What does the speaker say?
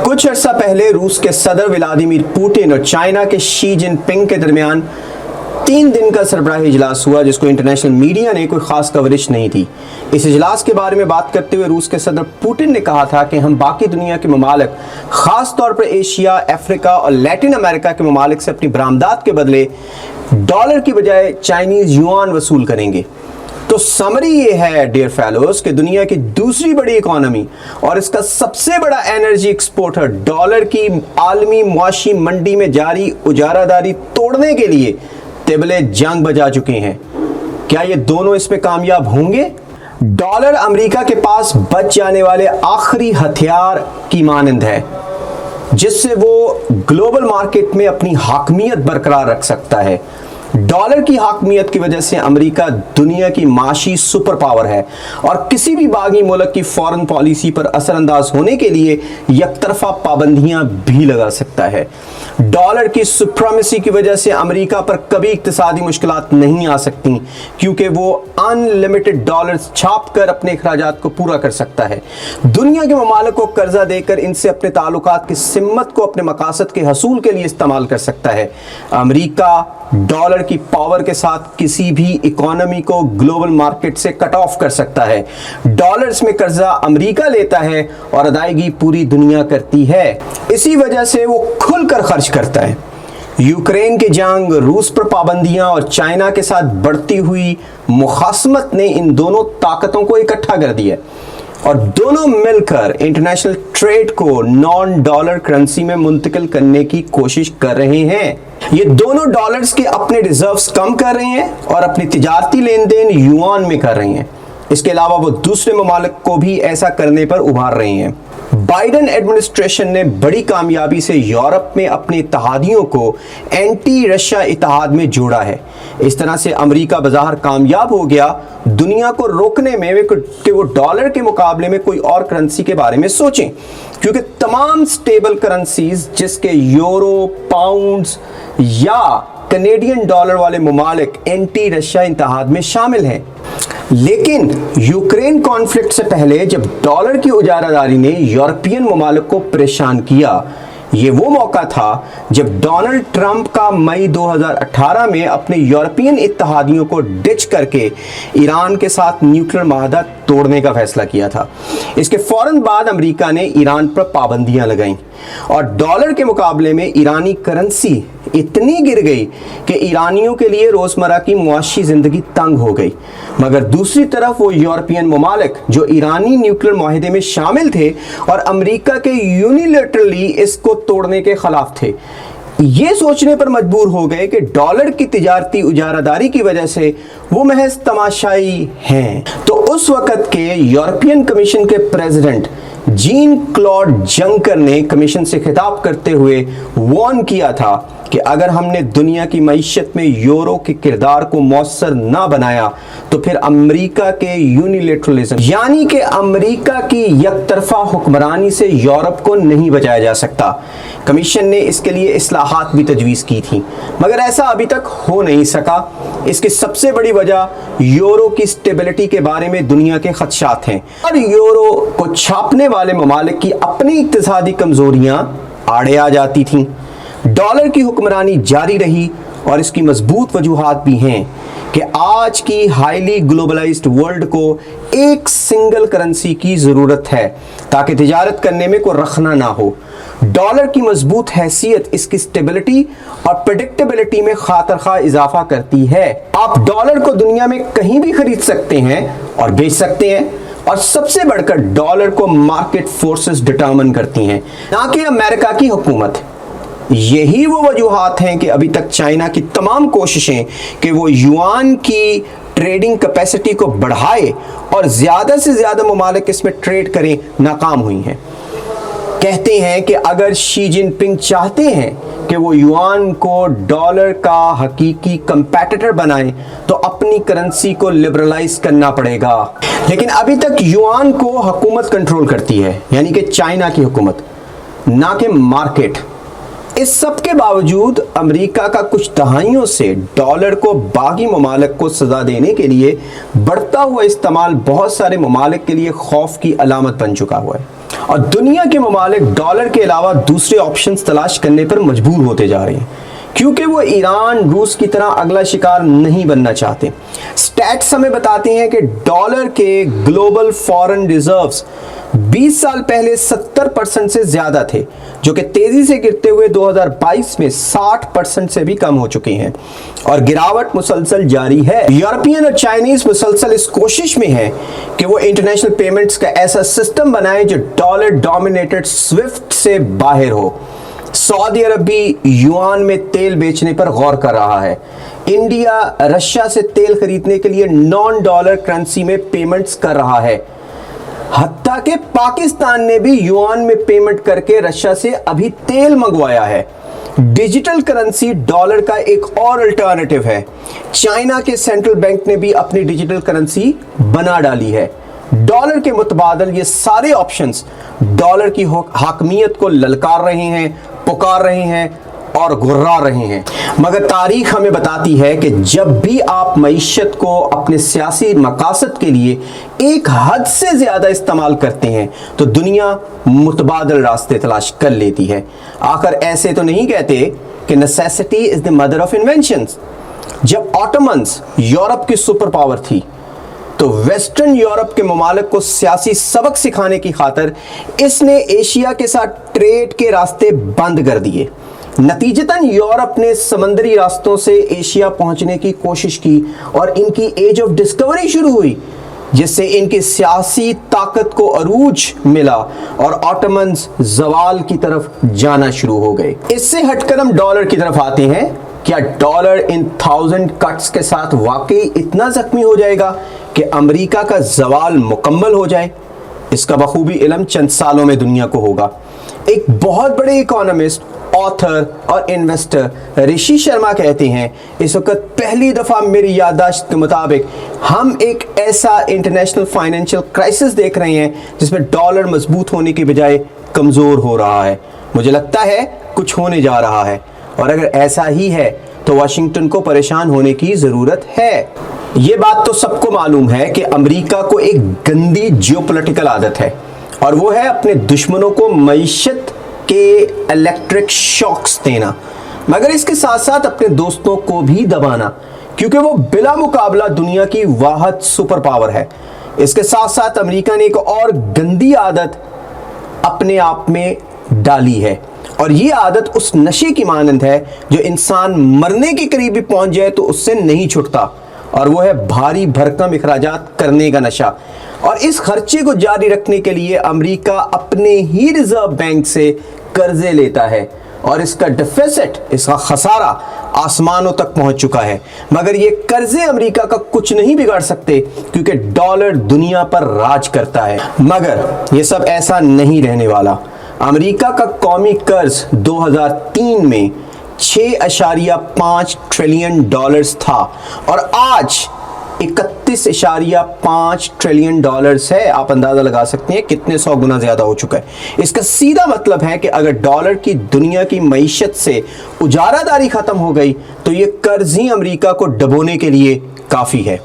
कुछ अरसा पहले रूस के सदर व्लादिमीर पुतिन और चाइना के शी जिनपिंग के दरमियान 3 दिन का सरबराही इजलास हुआ, जिसको इंटरनेशनल मीडिया ने कोई खास कवरेज नहीं थी। इस इजलास के बारे में बात करते हुए रूस के सदर पुतिन ने कहा था कि हम बाकी दुनिया के ममालिक, खास तौर पर एशिया, अफ्रीका और लैटिन अमेरिका के ममालिक से अपनी बरामदात के बदले डॉलर की बजाय चाइनीज युआन वसूल करेंगे। तो समरी ये है डियर फेलोज कि दुनिया की दूसरी बड़ी इकोनॉमी और इसका सबसे बड़ा एनर्जी एक्सपोर्टर डॉलर की आलमी मुआशी मंडी में जारी उजारादारी तोड़ने के लिए तिबले जंग बजा चुके हैं। क्या ये दोनों इस पे कामयाब होंगे? डॉलर अमेरिका के पास बच जाने वाले आखिरी हथियार की मानंद है, जिससे वो ग्लोबल मार्केट में अपनी हाकमियत बरकरार रख सकता है। डॉलर की हाकमियत की वजह से अमेरिका दुनिया की माशी सुपर पावर है और किसी भी बागी मुल्क की फॉरेन पॉलिसी पर असरअंदाज होने के लिए यकतरफा पाबंदियां भी लगा सकता है। डॉलर की सुप्रीमेसी की वजह से अमेरिका पर कभी इक्तिसादी मुश्किलात नहीं आ सकती, क्योंकि वो अनलिमिटेड डॉलर छाप कर अपने अखराजात को पूरा कर सकता है। दुनिया के ममालिक को कर्जा देकर इनसे अपने ताल्लुकात की सिम्मत को अपने मकासद के हसूल के लिए इस्तेमाल कर सकता है। अमेरिका डॉलर की पावर के साथ किसी भी इकोनॉमी को ग्लोबल मार्केट से कट ऑफ कर सकता है। डॉलर्स में कर्जा अमेरिका लेता है और अदायगी पूरी दुनिया करती है। इसी वजह से वो खुलकर खर्च करता है। यूक्रेन की जंग, रूस पर पाबंदियां और चाइना के साथ बढ़ती हुई मुखासमत ने इन दोनों ताकतों को इकट्ठा कर दिया और दोनों मिलकर इंटरनेशनल ट्रेड को नॉन डॉलर करेंसी में मुंतकिल करने की कोशिश कर रहे हैं। ये दोनों डॉलर्स के अपने रिजर्व्स कम कर रहे हैं और अपनी तिजारती लेन देन युआन में कर रहे हैं। इसके अलावा वो दूसरे ममालिक को भी ऐसा करने पर उभार रहे हैं। बाइडेन एडमिनिस्ट्रेशन ने बड़ी कामयाबी से यूरोप में अपने इत्तेहादियों को एंटी रशिया इत्तेहाद में जोड़ा है। इस तरह से अमेरिका बज़ाहिर कामयाब हो गया दुनिया को रोकने में कि वो डॉलर के मुकाबले में कोई और करेंसी के बारे में सोचें, क्योंकि तमाम स्टेबल करेंसीज जिसके यूरो, पाउंड्स या कनेडियन डॉलर वाले ममालिक एंटी रशिया इत्तेहाद में शामिल हैं। लेकिन यूक्रेन कॉन्फ्लिक्ट से पहले जब डॉलर की उजारादारी ने यूरोपियन ममालिक को परेशान किया, ये वो मौका था जब डोनाल्ड ट्रंप का मई 2018 में अपने यूरोपियन इत्तेहादियों को डिच करके ईरान के साथ न्यूक्लियर माहदा तोड़ने का फैसला किया था। इसके फौरन बाद अमेरिका ने ईरान पर पाबंदियां लगाईं और डॉलर के मुकाबले में ईरानी करेंसी इतनी गिर गई कि ईरानियों के लिए रोजमर्रा की मुआशी जिंदगी तंग हो गई। मगर दूसरी तरफ वो यूरोपियन ममालिक जो ईरानी न्यूक्लियर माहिदे में शामिल थे और अमेरिका के यूनिलैटरली इसको तोड़ने के खिलाफ थे, ये सोचने पर मजबूर हो गए कि डॉलर की तिजारती उजारादारी की वजह से वो महज तमाशाई हैं। तो उस वक़्त के यूरोपियन कमीशन के प्रेसिडेंट जीन क्लॉड जंकर ने कमीशन से खिताब करते हुए वार्न किया था कि अगर हमने दुनिया की मईशत में यूरो के किरदार को मौसर ना बनाया तो फिर अमेरिका के यूनिलैटरलिज्म यानी कि अमेरिका की यकतरफा हुक्मरानी से यूरोप को नहीं बचाया जा सकता। कमीशन ने इसके लिए इस्लाहात भी तजवीज़ की थी, मगर ऐसा अभी तक हो नहीं सका। इसकी सबसे बड़ी वजह यूरो की स्टेबिलिटी के बारे में दुनिया के खदशात हैं और यूरो को छापने वाले ममालिक की अपनी इक्तिसादी कमजोरियां आड़े आ जाती थीं। डॉलर की हुक्मरानी जारी रही और इसकी मजबूत वजूहात भी हैं कि आज की हाईली ग्लोबलाइज्ड वर्ल्ड को एक सिंगल करेंसी की ज़रूरत है ताकि तिजारत करने में कोई रखना ना हो। डॉलर की मजबूत हैसियत इसकी स्टेबिलिटी और प्रेडिक्टेबिलिटी में खातरखा इजाफा करती है। आप डॉलर को दुनिया में कहीं भी खरीद सकते हैं और बेच सकते हैं, और सबसे बढ़कर डॉलर को मार्केट फोर्सेस डिटरमिन करती हैं, ना कि अमेरिका की हुकूमत। यही वो वजूहात हैं कि अभी तक चाइना की तमाम कोशिशें कि वो युआन की ट्रेडिंग कैपेसिटी को बढ़ाए और ज़्यादा से ज़्यादा ममालिक इसमें ट्रेड करें, नाकाम हुई हैं। कहते हैं कि अगर शी जिनपिंग चाहते हैं कि वो युआन को डॉलर का हकीकी कंपेटिटर बनाएं तो अपनी करेंसी को लिबरलाइज करना पड़ेगा। लेकिन अभी तक युआन को हुकूमत कंट्रोल करती है, यानी कि चाइना की हुकूमत, ना कि मार्केट। इस सब के बावजूद अमेरिका का कुछ दहाइयों से डॉलर को बाकी ममालिक को सजा देने के लिए बढ़ता हुआ इस्तेमाल बहुत सारे ममालिक के लिए खौफ की अलामत बन चुका हुआ है, और दुनिया के ममालिक डॉलर के अलावा दूसरे ऑप्शंस तलाश करने पर मजबूर होते जा रहे हैं, क्योंकि वो ईरान रूस की तरह अगला शिकार नहीं बनना चाहते। स्टैट्स हमें बताते हैं कि डॉलर के ग्लोबल फॉरेन रिजर्व्स 20 साल पहले 70% से ज्यादा थे, जो कि तेजी से गिरते हुए 2022 में 60% से भी कम हो चुके हैं, और गिरावट मुसलसल जारी है। यूरोपियन और चाइनीज मुसलसल इस कोशिश में है कि वो इंटरनेशनल पेमेंट्स का ऐसा सिस्टम बनाए जो डॉलर डोमिनेटेड स्विफ्ट से बाहर हो। सऊदी अरब भी युआन में तेल बेचने पर गौर कर रहा है। इंडिया रशिया से तेल खरीदने के लिए नॉन डॉलर करेंसी में पेमेंट्स कर रहा है। हत्ता के पाकिस्तान ने भी युआन में पेमेंट करके रशिया से अभी तेल मंगवाया है। डिजिटल करेंसी डॉलर का एक और अल्टरनेटिव है। चाइना के सेंट्रल बैंक ने भी अपनी डिजिटल करेंसी बना डाली है। डॉलर के मुतबादल ये सारे ऑप्शंस डॉलर की हाकमियत को ललकार रहे हैं, पुकार रहे हैं और घुर्रा रहे हैं। मगर तारीख हमें बताती है कि जब भी आप मईशत को अपने सियासी मकासद के लिए एक हद से ज़्यादा इस्तेमाल करते हैं तो दुनिया मुतबादल रास्ते तलाश कर लेती है। आखिर ऐसे तो नहीं कहते कि necessity is the mother of inventions. जब ऑटोमन्स यूरोप की सुपर पावर थी तो वेस्टर्न यूरोप के ममालिक को सियासी सबक सिखाने की खातिर इसने एशिया के साथ ट्रेड के रास्ते बंद कर दिए। नतीजतन यूरोप ने समंदरी रास्तों से एशिया पहुंचने की कोशिश की और इनकी एज ऑफ डिस्कवरी शुरू हुई, जिससे इनकी सियासी ताकत को अरूज मिला और ऑटोमन्स जवाल की तरफ जाना शुरू हो गए। इससे हटकर हम डॉलर की तरफ आते हैं। क्या डॉलर इन 1000 कट्स के साथ वाकई इतना जख्मी हो जाएगा कि अमेरिका का जवाल मुकम्मल हो जाए? इसका बखूबी इल्म चंद सालों में दुनिया को होगा। एक बहुत बड़े इकोनॉमिस्ट, ऑथर और इन्वेस्टर ऋषि शर्मा कहते हैं, इस वक्त पहली दफा मेरी याददाश्त के मुताबिक हम एक ऐसा इंटरनेशनल फाइनेंशियल क्राइसिस देख रहे हैं जिसमें डॉलर मजबूत होने की बजाय कमजोर हो रहा है। मुझे लगता है कुछ होने जा रहा है, और अगर ऐसा ही है तो वाशिंगटन को परेशान होने की जरूरत है। ये बात तो सबको मालूम है कि अमेरिका को एक गंदी जियोपॉलिटिकल आदत है, और वो है अपने दुश्मनों को मईशत के इलेक्ट्रिक शॉक्स देना, मगर इसके साथ साथ अपने दोस्तों को भी दबाना, क्योंकि वो बिला मुकाबला दुनिया की वाहिद सुपर पावर है। इसके साथ साथ अमेरिका ने एक और गंदी आदत अपने आप में डाली है, और ये आदत उस नशे की मानंद है जो इंसान मरने के करीब भी पहुंच जाए तो उससे नहीं छूटता, और वो है भारी भरकम इखराजात करने का नशा। और इस खर्चे को जारी रखने के लिए अमेरिका अपने ही रिजर्व बैंक से कर्जे लेता है, और इसका डिफिसिट, इसका खसारा आसमानों तक पहुंच चुका है। मगर ये कर्जे अमेरिका का कुछ नहीं बिगाड़ सकते, क्योंकि डॉलर दुनिया पर राज करता है। मगर ये सब ऐसा नहीं रहने वाला। अमेरिका का कौमी कर्ज 2003 में 6.5 ट्रिलियन डॉलर्स था, और आज 31.5 ट्रिलियन डॉलर्स है। आप अंदाजा लगा सकते हैं कितने 100 गुना ज्यादा हो चुका है। इसका सीधा मतलब है कि अगर डॉलर की दुनिया की मईशत से उजारादारी खत्म हो गई तो ये कर्ज ही अमेरिका को डबोने के लिए काफी है।